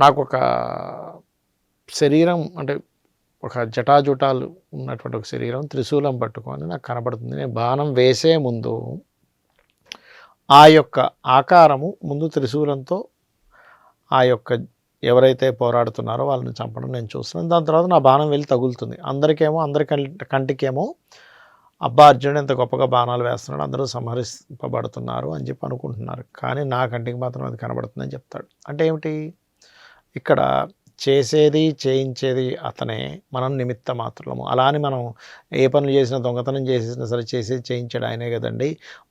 నాకు ఒక శరీరం అంటే ఒక జటాజుటాలు ఉన్నటువంటి ఒక శరీరం త్రిశూలం పట్టుకొని నాకు కనబడుతుంది. నేను బాణం వేసే ముందు ఆ యొక్క ఆకారము ముందు త్రిశూలంతో ఆ యొక్క ఎవరైతే పోరాడుతున్నారో వాళ్ళని చంపడం నేను చూస్తున్నాను. దాని తర్వాత నా బాణం వెళ్ళి తగులుతుంది. అందరి కంటికేమో అబ్బా అర్జునుడు ఎంత గొప్పగా బాణాలు వేస్తున్నాడు, అందరూ సంహరింపబడుతున్నారు అని చెప్పి అనుకుంటున్నారు. కానీ నా కంటికి మాత్రం అది కనబడుతుందని చెప్తాడు. అంటే ఏమిటి, ఇక్కడ చేసేది చేయించేది అతనే, మనం నిమిత్త మాత్రము. అలా అని మనం ఏ పనులు చేసినా దొంగతనం చేసేసినా సరే చేసేది చేయించాడు ఆయనే కదండి,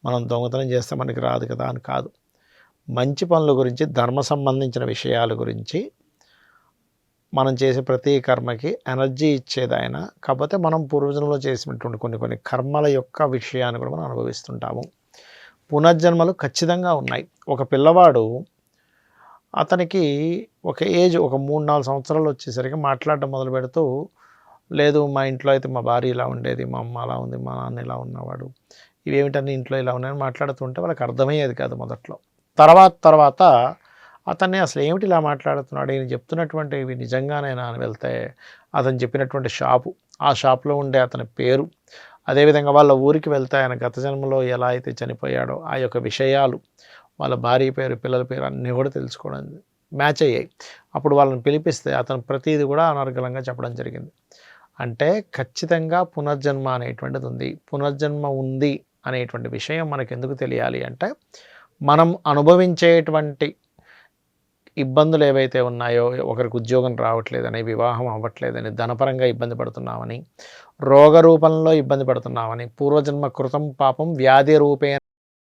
మనం దొంగతనం చేస్తే మనకి రాదు కదా అని కాదు. మంచి పనుల గురించి, ధర్మ సంబంధించిన విషయాల గురించి మనం చేసే ప్రతి కర్మకి ఎనర్జీ ఇచ్చేది ఆయన. కాకపోతే మనం పూర్వజన్మలో చేసినటువంటి కొన్ని కర్మల యొక్క విషయాన్ని కూడా మనం అనుభవిస్తుంటాము. పునర్జన్మలు ఖచ్చితంగా ఉన్నాయి. ఒక పిల్లవాడు అతనికి ఒక ఏజ్ ఒక 3-4 సంవత్సరాలు వచ్చేసరికి మాట్లాడడం మొదలు పెడుతూ, లేదు మా ఇంట్లో అయితే మా భార్య ఇలా ఉండేది, మా అమ్మ అలా ఉంది, మా నాన్న ఇలా ఉన్నవాడు, ఇవేమిటన్నీ ఇంట్లో ఇలా ఉన్నాయని మాట్లాడుతుంటే వాళ్ళకి అర్థమయ్యేది కాదు మొదట్లో. తర్వాత అతన్ని అసలు ఏమిటి ఇలా మాట్లాడుతున్నాడు, ఈయన చెప్తున్నటువంటి ఇవి నిజంగానేనా అని వెళ్తే అతను చెప్పినటువంటి షాపు, ఆ షాప్లో ఉండే అతని పేరు, అదేవిధంగా వాళ్ళ ఊరికి వెళ్తే ఆయన గత జన్మలో ఎలా అయితే చనిపోయాడో ఆ యొక్క విషయాలు, వాళ్ళ భార్య పేరు, పిల్లల పేరు అన్నీ కూడా తెలుసుకోవడం మ్యాచ్ అయ్యాయి. అప్పుడు వాళ్ళని పిలిపిస్తే అతను ప్రతిదీ కూడా అనర్గళంగా చెప్పడం జరిగింది. అంటే ఖచ్చితంగా పునర్జన్మ అనేటువంటిది ఉంది. పునర్జన్మ ఉంది అనేటువంటి విషయం మనకు ఎందుకు తెలియాలి అంటే, మనం అనుభవించేటువంటి ఇబ్బందులు ఏవైతే ఉన్నాయో, ఒకరికి ఉద్యోగం రావట్లేదని, వివాహం అవ్వట్లేదని, ధనపరంగా ఇబ్బంది పడుతున్నామని, రోగ రూపంలో ఇబ్బంది పడుతున్నామని, పూర్వజన్మ కృతం పాపం వ్యాధి రూపేణ